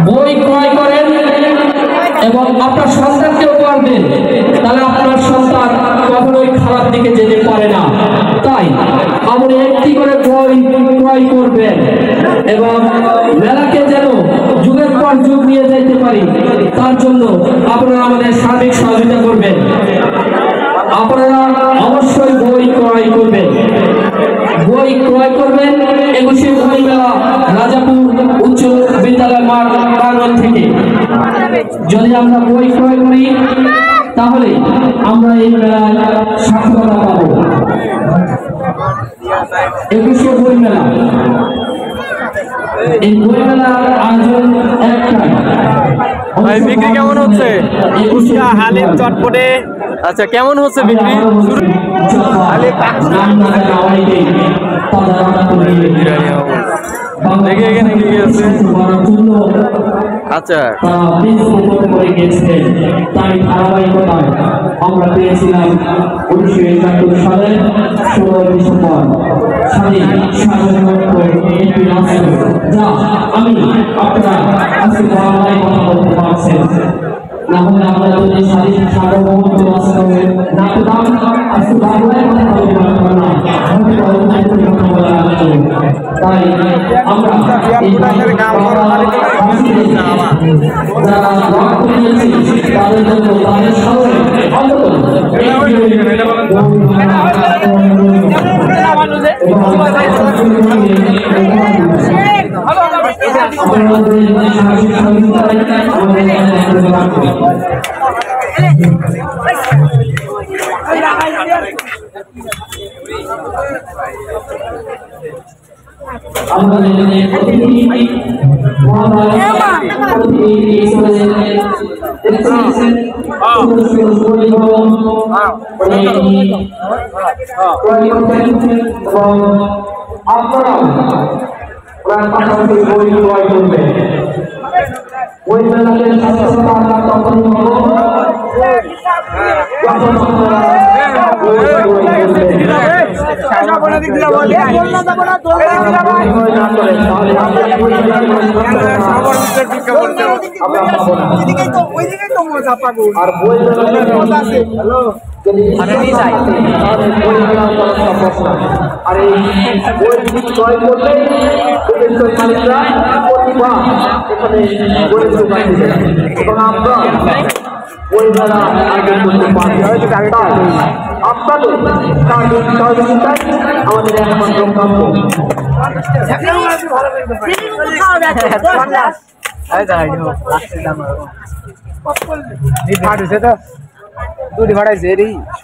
বই ক্রয় করেন এবং আপনার সন্তানকে উপহার দেন, তাহলে আপনার সন্তান কখনোই খারাপ দিকে যেতে পারে না। তাই আপনি একটি করে বই ক্রয় করবেন এবং মেলাকে যেন যুগের পর যুগ নিয়ে যাইতে পারি, তার জন্য আপনারা আমাদের সার্বিক সহযোগিতা করবেন। আপনারা অবশ্যই বই ক্রয় করবেন। বই ক্রয় করবেন 21শে বই মেলা রাজাপুর উচ্চ বিদ্যালয় মাঠ প্রাঙ্গণ থেকে। যদি আমরা বই ক্রয় করি তাহলে আমরা এই মেলায় সাফল্যতা পাবো। 21শে বই মেলা, এই বই মেলার আয়োজন একটাই। ভাই বিক্রি কেমন হচ্ছে? ফুচকা হালিম চটপটে আচ্ছা কেমন হচ্ছে বিক্রি? দেখি এখানে কি আছে। আচ্ছা তাই ধারাবাহিকতায় আমরা পেয়েছিলাম 1971 সালে 16 ডিসেম্বর স্বাধীন সার্বভৌমত্ব একটি রাষ্ট্র, যা আমি আপনারা আজকে বাংলায় কথা বলতে পারছেন। না হলে আমরা যদি স্বাধীন সার্বভৌমত্ব রাষ্ট্রে না পেতাম আজকে বাংলায় কথা বলতে পারতাম না। তাই আমরা এই তাদের জন্য তাদের সামনে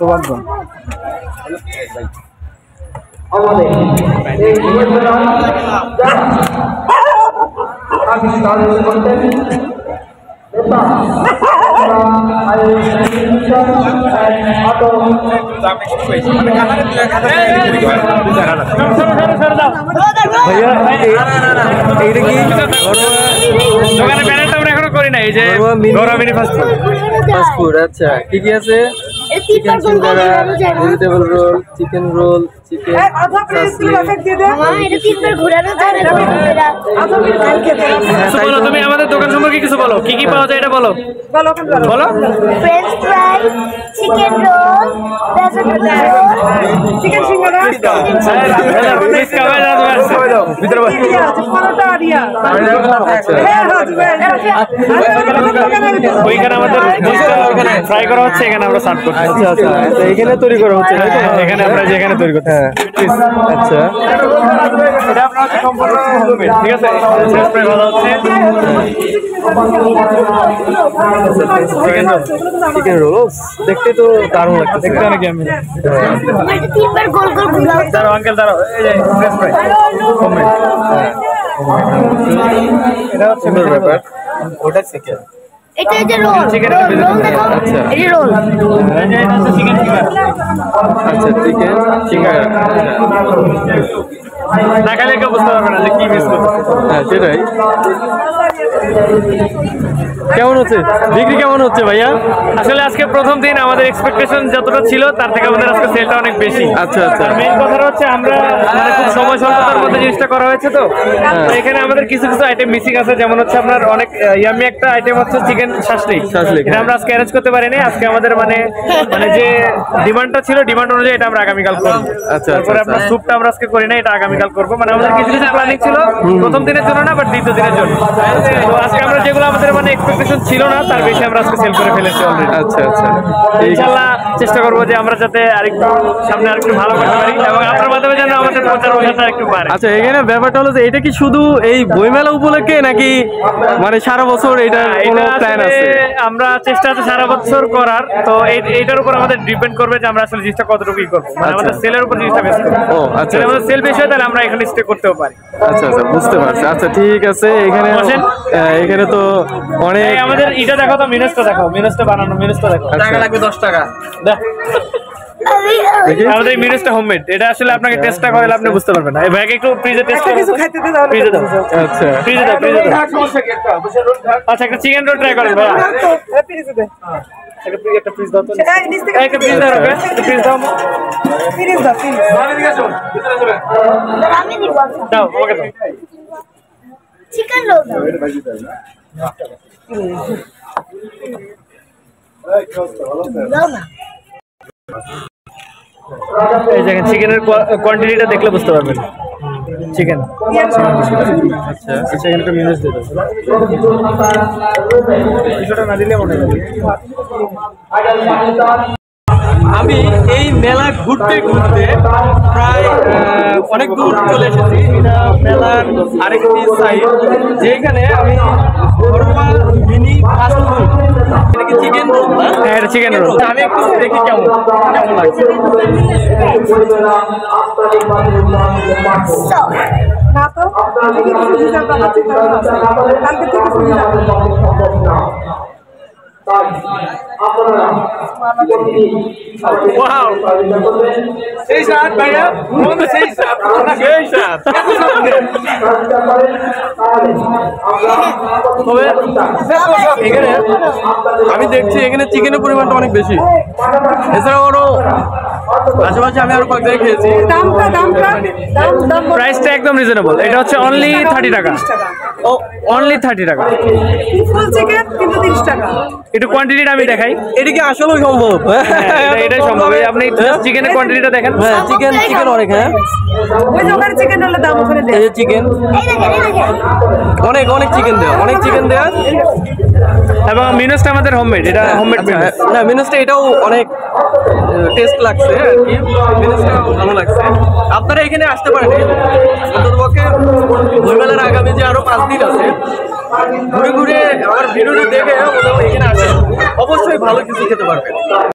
সৌভাগ্য ফাস্টফুড। আচ্ছা কি কি আছে? Chicken singara, vegetable roll, chicken roll, chicken তুমি আমাদের দোকান সম্পর্কে কিছু বলো, কি কি পাওয়া যায় এটা বলো। বলো। French fry, chicken roll, vegetable roll, chicken singara, ওইখানে আমাদের ফ্রাই করা হচ্ছে, এখানে আমরা সার্ভ করছি। আচ্ছা আচ্ছা এখানে তৈরি করা হচ্ছে, এখানে আমরা যেখানে তৈরি করছি। আচ্ছা ঠিক আছে, ভালো হচ্ছে। চিকেন রোলস দেখতে তো দারুণ লাগছে, দেখতে অনেক আমি দাঁড়াও আঙ্কেল দাঁড়াও, এই যে ফ্রেঞ্চ ফ্রাই এটা হচ্ছে ব্যাপার, ওটা চিকেন, এটা যে রোল, চিকেন রোল দেখো, এই রোল, এটা হচ্ছে চিকেন ফিঙ্গার। আচ্ছা চিকেন ফিঙ্গার না খেলে কেউ বুঝতে পারবে না যে কি মিস করছে। হ্যাঁ সেটাই। কেমন হচ্ছে বিক্রি, কেমন হচ্ছে ভাইয়া? আসলে আজকে প্রথম দিন আমাদের এক্সপেকটেশন যতটা ছিল তার থেকে আমাদের আজকে সেলটা অনেক বেশি। আচ্ছা আচ্ছা। আর মেইন কথা হচ্ছে আমরা মানে খুব সময় স্বল্পতার মধ্যে জিনিসটা করা হয়েছে তো এখানে আমাদের কিছু কিছু আইটেম মিসিং আছে, যেমন হচ্ছে আপনার অনেক ইয়ামি একটা আইটেম হচ্ছে চিকেন শাসলিক। এটা আমরা আজকে অ্যারেঞ্জ করতে পারিনি। আজকে আমাদের মানে যে ডিমান্ডটা ছিল ডিমান্ড অনুযায়ী এটা আমরা আগামীকাল করবো। আচ্ছা, তারপরে আপনার স্যুপটা আমরা আজকে করি না, এটা আগামীকাল করবো। মানে আমাদের কিছু কিছু প্ল্যানিং ছিল প্রথম দিনের জন্য না, বাট দ্বিতীয় দিনের জন্য। তো আজকে আমরা যেগুলো আমাদের মানে এক্সপেকটেশন ছিল না তার বেশি আমরা আজকে সেল করে ফেলেছি অলরেডি। আচ্ছা আচ্ছা। ইনশাআল্লাহ চেষ্টা করবো যে আমরা যাতে আরেকটু সামনে আরেকটু ভালো করতে পারি এবং আপনার মাধ্যমে যেন আমাদের প্রচার প্রসারটা একটু বাড়ে। আচ্ছা, এখানে ব্যাপারটা হলো যে এটা কি শুধু এই বইমেলা উপলক্ষে নাকি মানে সারা বছর এটা কোনো প্ল্যান আছে? আমরা চেষ্টা আছে সারা বছর করার, তো এইটার উপর আমাদের ডিপেন্ড করবে যে আমরা আসলে জিনিসটা কতটুকু করবো। মানে আমাদের সেলের উপর জিনিসটা বেশ করবো। ও আচ্ছা, যদি আমাদের সেল বেশি হয় তাহলে আমরা এখানে স্টে করতেও পারি। আচ্ছা আচ্ছা, বুঝতে পারছি। আচ্ছা ঠিক আছে। এখানে তো অনেক আমাদের এটা দেখো তো, মিনাসটা দেখো, মিনাসটা বানানো, মিনাসটা দেখো। টাকা লাগবে 10 টাকা। আমাদের মিনাসটা হোমমেড। এটা আসলে আপনাকে টেস্টটা করলে আপনি বুঝতে পারবেন না। এই ভাইকে একটু ফ্রিজে টেস্ট করুন। কিছু খাইতে দাও, ফ্রিজে দাও। আচ্ছা ফ্রিজে দাও, ফ্রিজে দাও। আচ্ছা, একটা চিকেন রোল ট্রাই করেন ভাইয়া। ফ্রিজে দে। একটা ফ্রিজ দাও তো। এই নিচ থেকে একটা ফ্রিজ দাও, ওকে? একটা ফ্রিজ দাও। ফ্রিজ দাও, ফ্রিজ। আমি দিব দাও, ওকে দাও। চিকেন রোল দাও। দাও না। এই দেখেন চিকেনের কোয়ান্টিটিটা দেখলে বুঝতে পারবেন। চিকেন আচ্ছা আচ্ছা, এখানে একটা মিনাস দিয়ে দাও। কিছুটা না দিলে মনে হয়। আমি এই মেলা ঘুরতে ঘুরতে প্রায় অনেক দূর চলে এসেছি। এটা মেলার আরেকটি সাইড, যেখানে আমি ঘরোয়া মিনি ফাস্ট ফুড, এটা কি চিকেন রোল? হ্যাঁ, এটা চিকেন রোল। আমি একটু দেখি কেমন লাগছে। না তো কিছু হিসাব বানাচ্ছি কালকে থেকে শুরু ওয়াও, সেই স্বাদ ভাইয়া, মনে সেই স্বাদ, সেই স্বাদ। তবে এখানে আমি দেখছি এখানে চিকেনের পরিমাণটা অনেক বেশি। এছাড়াও আরো আশেপাশে আমি আরো কয়েক জায়গায় খেয়েছি। দাম প্রাইসটা একদম রিজনেবল। এটা হচ্ছে অনলি 30 টাকা। ও অনলি 30 টাকা। ফুল চিকেন কিন্তু 30 টাকা। একটু কোয়ান্টিটিটা আমি দেখাই। এটা কি আসলেও সম্ভব? এটাই সম্ভব। আপনি চিকেনের কোয়ান্টিটিটা দেখেন। হ্যাঁ, চিকেন অনেক। হ্যাঁ, ওই যে ওখানে চিকেন হলে দাম ওখানে দেয়। এই যে চিকেন এই দেখেন, এই দেখেন। অনেক চিকেন দেওয়া, অনেক চিকেন দেওয়া। এবং মিনাসটা আমাদের হোমমেড। এটা হোমমেড মিনাস। না, মিনাসটা এটাও অনেক টেস্ট লাগছে আর কি। মিনাসটা ভালো লাগছে। আপনারা এখানে আসতে পারেন। অন্ততপক্ষে বইমেলার আগামী যে আরো 5 দিন আছে, ঘুরে ঘুরে আমার ভিডিওটা দেখে এখানে আসেন, অবশ্যই ভালো কিছু খেতে পারবেন।